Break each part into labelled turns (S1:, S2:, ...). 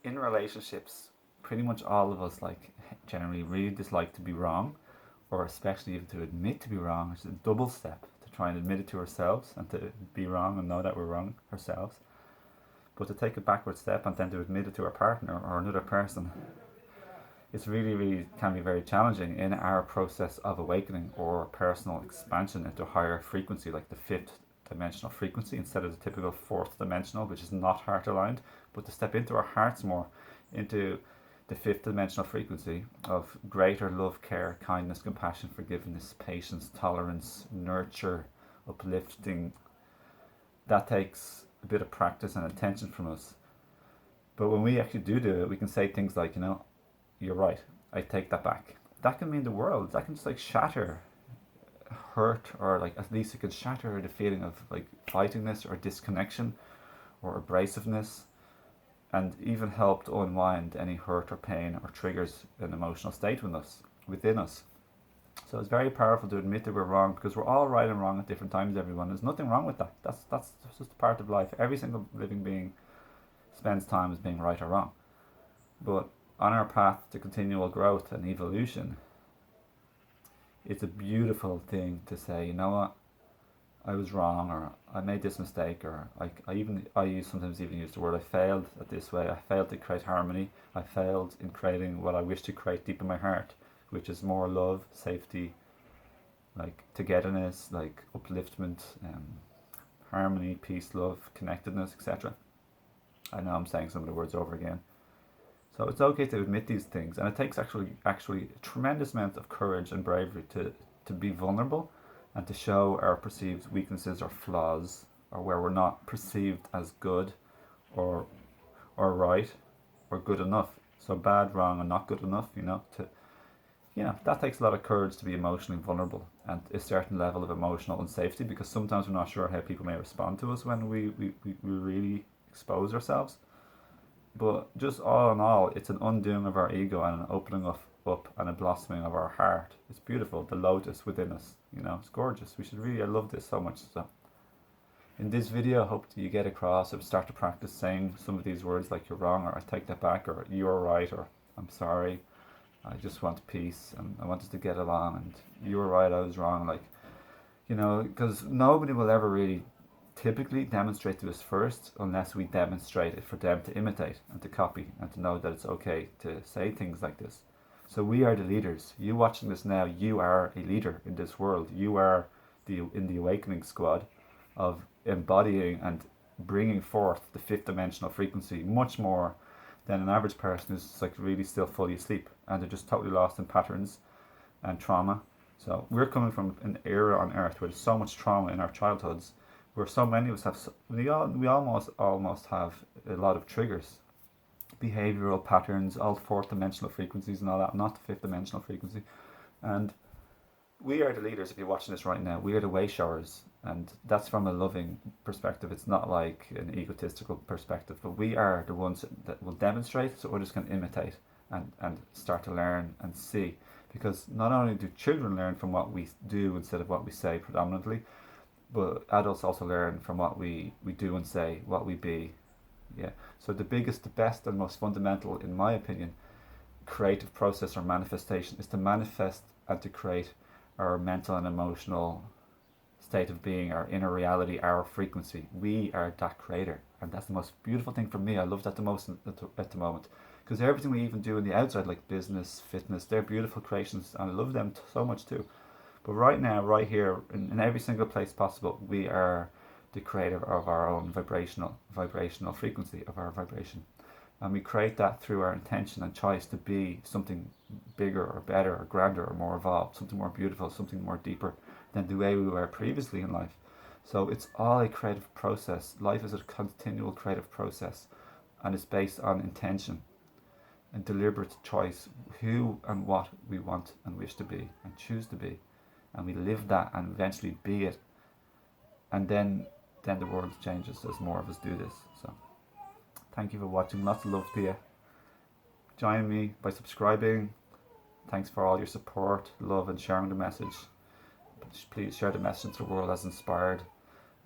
S1: in relationships, pretty much all of us like generally really dislike to be wrong, or especially even to admit to be wrong. It's a double step to try and admit it to ourselves and to be wrong and know that we're wrong ourselves. But to take a backward step and then to admit it to our partner or another person, it's really, really can be very challenging in our process of awakening or personal expansion into higher frequency, like the fifth dimensional frequency instead of the typical fourth dimensional, which is not heart aligned, but to step into our hearts more, into the fifth dimensional frequency of greater love, care, kindness, compassion, forgiveness, patience, tolerance, nurture, uplifting. That takes a bit of practice and attention from us. But when we actually do it, we can say things like, you're right, I take that back. That can mean the world. That can just like shatter hurt, or like at least it can shatter the feeling of like fightingness or disconnection or abrasiveness, and even help to unwind any hurt or pain or triggers an emotional state within us. So it's very powerful to admit that we're wrong, because we're all right and wrong at different times, everyone. There's nothing wrong with that. That's just a part of life. Every single living being spends time as being right or wrong. But on our path to continual growth and evolution, it's a beautiful thing to say, you know what, I was wrong, or I made this mistake, or sometimes even use the word I failed at this way. I failed to create harmony. I failed in creating what I wish to create deep in my heart, which is more love, safety, like togetherness, like upliftment, harmony, peace, love, connectedness, etc. I know I'm saying some of the words over again. So it's okay to admit these things, and it takes actually a tremendous amount of courage and bravery to be vulnerable and to show our perceived weaknesses or flaws, or where we're not perceived as good or right or good enough. So bad, wrong, and not good enough. That takes a lot of courage to be emotionally vulnerable and a certain level of emotional unsafety, because sometimes we're not sure how people may respond to us when we really expose ourselves. But just all in all, it's an undoing of our ego and an opening up and a blossoming of our heart. It's beautiful, the lotus within us. It's gorgeous. I love this so much. So in this video, I hope that you get across or start to practice saying some of these words like you're wrong, or I take that back, or you're right, or I'm sorry. I just want peace and I want us to get along, and you were right, I was wrong. Because nobody will ever really typically demonstrate to us first unless we demonstrate it for them to imitate and to copy and to know that it's okay to say things like this. So we are the leaders. You watching this now, you are a leader in this world. You are in the awakening squad of embodying and bringing forth the fifth dimensional frequency much more than an average person who's like really still fully asleep and they're just totally lost in patterns and trauma. So we're coming from an era on earth where there's so much trauma in our childhoods, where so many of us have, we almost have a lot of triggers, behavioral patterns, all fourth dimensional frequencies and all that, not the fifth dimensional frequency. And we are the leaders. If you're watching this right now, we are the way showers, and that's from a loving perspective. It's not like an egotistical perspective, but we are the ones that will demonstrate so others can imitate and start to learn and see. Because not only do children learn from what we do instead of what we say predominantly, but adults also learn from what we do and say, what we be. Yeah. So the biggest, the best, and most fundamental, in my opinion, creative process or manifestation is to manifest and to create our mental and emotional state of being, our inner reality, our frequency. We are that creator, and that's the most beautiful thing for me. I love that the most at the moment, because everything we even do in the outside, like business, fitness, they're beautiful creations, and I love them so much too. But right now, right here, in every single place possible, we are the creator of our own vibrational frequency of our vibration. And we create that through our intention and choice to be something bigger or better or grander or more evolved, something more beautiful, something more deeper than the way we were previously in life. So it's all a creative process. Life is a continual creative process, and it's based on intention and deliberate choice, who and what we want and wish to be and choose to be. And we live that and eventually be it. And then the world changes as more of us do this. So thank you for watching. Lots of love to you. Join me by subscribing. Thanks for all your support, love, and sharing the message. Please share the message to the world as inspired.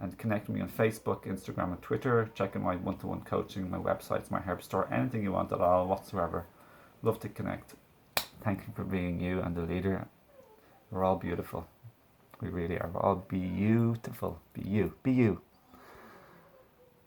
S1: And connect with me on Facebook, Instagram, and Twitter. Check in my one-to-one coaching, my websites, my herb store, anything you want at all whatsoever. Love to connect. Thank you for being you and the leader. We're all beautiful. We really are. We're all beautiful. Be you. Be you.